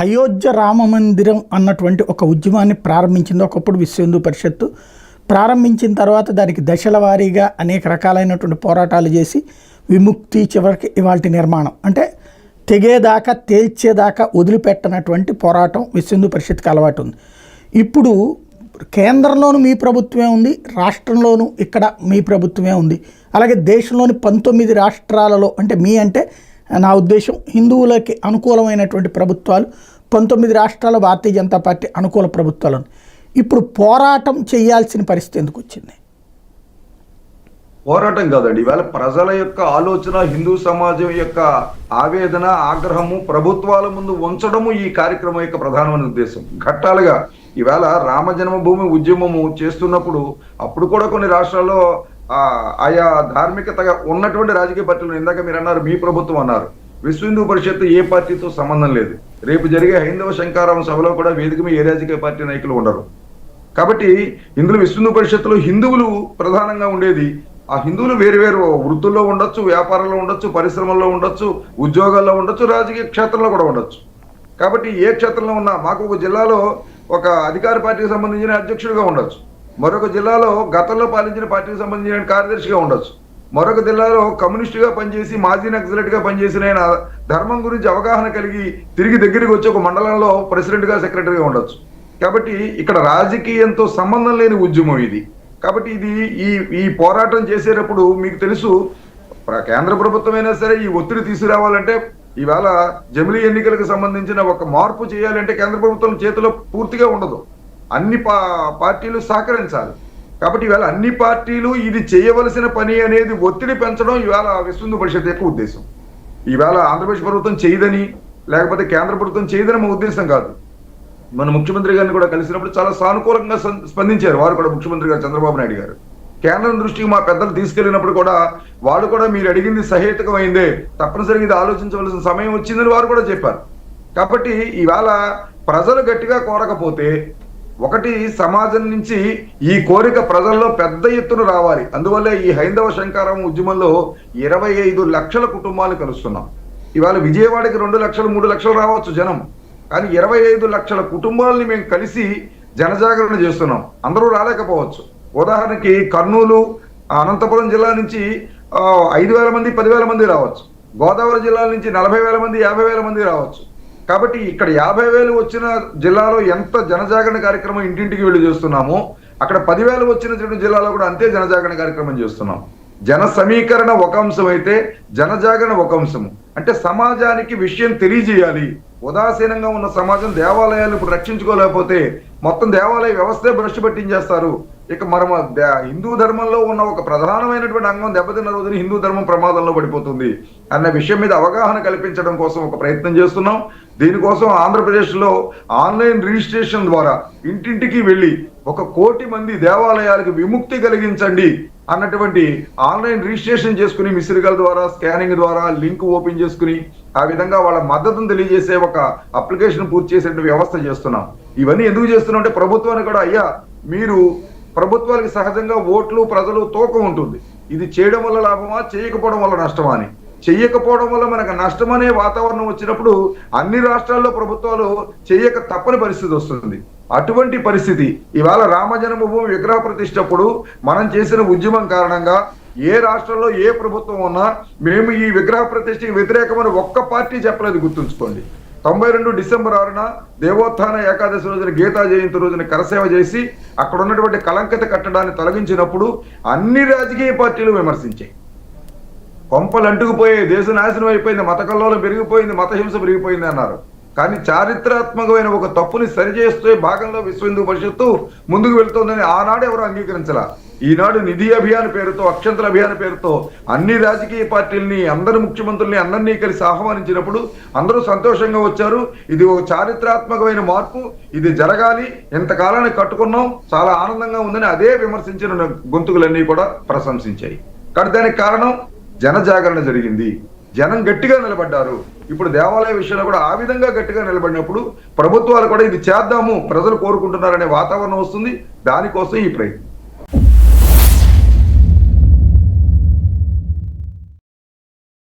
అయోధ్య రామ మందిరం అన్నటువంటి ఒక ఉద్యమాన్ని ప్రారంభించింది ఒకప్పుడు విశ్వ హిందూ పరిషత్తు. ప్రారంభించిన తర్వాత దానికి దశల వారీగా అనేక రకాలైనటువంటి పోరాటాలు చేసి విముక్తి చివరికి ఇవాల్టి నిర్మాణం అంటే తెగేదాకా తేల్చేదాకా వదిలిపెట్టనటువంటి పోరాటం విశ్వ హిందూ పరిషత్కి అలవాటు ఉంది. ఇప్పుడు కేంద్రంలోనూ మీ ప్రభుత్వమే ఉంది, రాష్ట్రంలోనూ ఇక్కడ మీ ప్రభుత్వమే ఉంది. అలాగే దేశంలోని 19 రాష్ట్రాలలో అంటే మీ అంటే నా ఉద్దేశం హిందువులకి అనుకూలమైనటువంటి ప్రభుత్వాలు 19 రాష్ట్రాల భారతీయ జనతా పార్టీ అనుకూల ప్రభుత్వాలు. ఇప్పుడు పోరాటం చేయాల్సిన పరిస్థితి ఎందుకు వచ్చింది? పోరాటం కాదండి, ఇవాళ ప్రజల యొక్క ఆలోచన, హిందూ సమాజం యొక్క ఆవేదన, ఆగ్రహము ప్రభుత్వాల ముందు ఉంచడము ఈ కార్యక్రమం యొక్క ప్రధానమైన ఉద్దేశం. ఘట్టాలుగా ఇవాళ రామ జన్మభూమి ఉద్యమము చేస్తున్నప్పుడు అప్పుడు కూడా కొన్ని రాష్ట్రాల్లో ఆయా ధార్మికతగా ఉన్నటువంటి రాజకీయ పార్టీలు, ఇందాక మీరు అన్నారు మీ ప్రభుత్వం అన్నారు, విశ్వ హిందూ పరిషత్తు ఏ పార్టీతో సంబంధం లేదు. రేపు జరిగే హైందవ శంకారావం సభలో కూడా వేదిక మీద ఏ రాజకీయ పార్టీ నాయకులు ఉండరు. కాబట్టి ఇందులో విశ్వ హిందూ పరిషత్తులో హిందువులు ప్రధానంగా ఉండేది. ఆ హిందువులు వేరు వేరు వృత్తుల్లో ఉండొచ్చు, వ్యాపారంలో ఉండొచ్చు, పరిశ్రమల్లో ఉండొచ్చు, ఉద్యోగాల్లో ఉండొచ్చు, రాజకీయ క్షేత్రంలో కూడా ఉండొచ్చు. కాబట్టి ఏ క్షేత్రంలో ఉన్నా మాకు ఒక జిల్లాలో ఒక అధికార పార్టీకి సంబంధించిన అధ్యక్షుడిగా ఉండొచ్చు, మరొక జిల్లాలో గతంలో పాలించిన పార్టీకి సంబంధించిన కార్యదర్శిగా ఉండొచ్చు, మరొక జిల్లాలో కమ్యూనిస్టుగా పనిచేసి మాజీ నక్సలైట్గా పనిచేసిన ఆయన ధర్మం గురించి అవగాహన కలిగి తిరిగి దగ్గరికి వచ్చి ఒక మండలంలో ప్రెసిడెంట్గా సెక్రటరీగా ఉండొచ్చు. కాబట్టి ఇక్కడ రాజకీయంతో సంబంధం లేని ఉద్యమం ఇది. కాబట్టి ఇది ఈ పోరాటం చేసేటప్పుడు మీకు తెలుసు, కేంద్ర ప్రభుత్వమైనా సరే ఈ ఒత్తిడి తీసుకురావాలంటే ఇవాళ జమిలీ ఎన్నికలకు సంబంధించిన ఒక మార్పు చేయాలంటే కేంద్ర ప్రభుత్వం చేతిలో పూర్తిగా ఉండదు, అన్ని పార్టీలు సహకరించాలి. కాబట్టి ఇవాళ అన్ని పార్టీలు ఇది చేయవలసిన పని అనేది ఒత్తిడి పెంచడం ఇవాళ విశ్వ హిందూ పరిషత్ యొక్క ఉద్దేశం. ఇవాళ ఆంధ్రప్రదేశ్ ప్రభుత్వం చేయదని లేకపోతే కేంద్ర ప్రభుత్వం చేయదని మా ఉద్దేశం కాదు. మన ముఖ్యమంత్రి గారిని కూడా కలిసినప్పుడు చాలా సానుకూలంగా స్పందించారు వారు కూడా, ముఖ్యమంత్రి గారు చంద్రబాబు నాయుడు గారు. కేంద్రం దృష్టికి మా పెద్దలు తీసుకెళ్లినప్పుడు కూడా వాళ్ళు కూడా మీరు అడిగింది సహేతుకమైందే, తప్పనిసరిగా ఇది ఆలోచించవలసిన సమయం వచ్చిందని వారు కూడా చెప్పారు. కాబట్టి ఇవాళ ప్రజలు గట్టిగా కోరకపోతే ఒకటి సమాజం నుంచి ఈ కోరిక ప్రజల్లో పెద్ద ఎత్తున రావాలి. అందువల్ల ఈ హైందవ శంకారావం ఉద్యమంలో 25 లక్షల కుటుంబాలు కలుస్తున్నాం. ఇవాళ విజయవాడకి 2 లక్షలు 3 లక్షలు రావచ్చు జనం, కానీ 25 లక్షల కుటుంబాలని మేము కలిసి జనజాగరణ చేస్తున్నాం. అందరూ రాలేకపోవచ్చు. ఉదాహరణకి కర్నూలు, అనంతపురం జిల్లా నుంచి 5,000 మంది 10,000 మంది రావచ్చు. గోదావరి జిల్లా నుంచి 40,000 మంది 50,000 మంది రావచ్చు. కాబట్టి ఇక్కడ 50,000 వచ్చిన జిల్లాలో ఎంత జనజాగరణ కార్యక్రమం ఇంటింటికి వెళ్ళి చేస్తున్నామో అక్కడ 10,000 వచ్చిన జిల్లాలో కూడా అంతే జనజాగరణ కార్యక్రమం చేస్తున్నాం. జన సమీకరణ ఒక అంశం అయితే జనజాగరణ ఒక అంశము. అంటే సమాజానికి విషయం తెలియజేయాలి. ఉదాసీనంగా ఉన్న సమాజం దేవాలయాలు ఇప్పుడు రక్షించుకోలేకపోతే మొత్తం దేవాలయ వ్యవస్థే భ్రష్టు పట్టించేస్తారు. ఇక మనం హిందూ ధర్మంలో ఉన్న ఒక ప్రధానమైనటువంటి అంగం దెబ్బతిన్న రోజున హిందూ ధర్మం ప్రమాదంలో పడిపోతుంది అన్న విషయం మీద అవగాహన కల్పించడం కోసం ఒక ప్రయత్నం చేస్తున్నాం. దీనికోసం ఆంధ్రప్రదేశ్లో ఆన్లైన్ రిజిస్ట్రేషన్ ద్వారా ఇంటింటికి వెళ్ళి 1 కోటి మంది దేవాలయాలకు విముక్తి కలిగించండి అన్నటువంటి ఆన్లైన్ రిజిస్ట్రేషన్ చేసుకుని మిస్రికల్ ద్వారా, స్కానింగ్ ద్వారా లింక్ ఓపెన్ చేసుకుని ఆ విధంగా వాళ్ళ మద్దతును తెలియజేసే ఒక అప్లికేషన్ పూర్తి చేసే వ్యవస్థ చేస్తున్నాం. ఇవన్నీ ఎందుకు చేస్తున్నాం అంటే ప్రభుత్వానికి కూడా అయ్యా మీరు ప్రభుత్వానికి సహజంగా ఓట్లు ప్రజలు తూకం ఉంటుంది. ఇది చేయడం వల్ల లాభమా, చేయకపోవడం వల్ల నష్టమా అని. చెయ్యకపోవడం వల్ల మనకు నష్టమనే వాతావరణం వచ్చినప్పుడు అన్ని రాష్ట్రాల్లో ప్రభుత్వాలు చేయక తప్పని పరిస్థితి వస్తుంది. అటువంటి పరిస్థితి ఇవాళ రామ జన్మభూమి విగ్రహ ప్రతిష్టప్పుడు మనం చేసిన ఉద్యమం కారణంగా ఏ రాష్ట్రంలో ఏ ప్రభుత్వం ఉన్నా మేము ఈ విగ్రహ ప్రతిష్టకి వ్యతిరేకమని ఒక్క పార్టీ చెప్పలేదు, గుర్తుంచుకోండి. 92 డిసెంబర్ 6న దేవోత్థాన ఏకాదశి రోజున గీతా జయంతి రోజున కరసేవ చేసి అక్కడ ఉన్నటువంటి కలంకిత కట్టడాన్ని తొలగించినప్పుడు అన్ని రాజకీయ పార్టీలు విమర్శించాయి. కొంపలు అంటుకుపోయి దేశ నాశనం అయిపోయింది, మత కల్లోలం పెరిగిపోయింది, మతహింస పెరిగిపోయింది అన్నారు. కానీ చారిత్రాత్మకమైన ఒక తప్పుని సరిచేస్తే భాగంలో విశ్వ హిందూ పరిషత్తు ముందుకు వెళ్తోందని ఆనాడు ఎవరు అంగీకరించలా. ఈనాడు నిధి అభియాన్ పేరుతో, అక్షంతల అభియాన్ పేరుతో అన్ని రాజకీయ పార్టీలని, అందరు ముఖ్యమంత్రుల్ని అందరినీ కలిసి ఆహ్వానించినప్పుడు అందరూ సంతోషంగా వచ్చారు. ఇది ఒక చారిత్రాత్మకమైన మార్పు, ఇది జరగాలి, ఎంతకాలాన్ని కట్టుకున్నాం, చాలా ఆనందంగా ఉందని అదే విమర్శించిన గొంతుకులన్నీ కూడా ప్రశంసించాయి. కానీ దానికి కారణం జనజాగరణ జరిగింది, జనం గట్టిగా నిలబడ్డారు. ఇప్పుడు దేవాలయ విషయంలో కూడా ఆ విధంగా గట్టిగా నిలబడినప్పుడు ప్రభుత్వాలు కూడా ఇది చేద్దాము, ప్రజలు కోరుకుంటున్నారనే వాతావరణం వస్తుంది. దానికోసం ఈ ప్రయత్నం.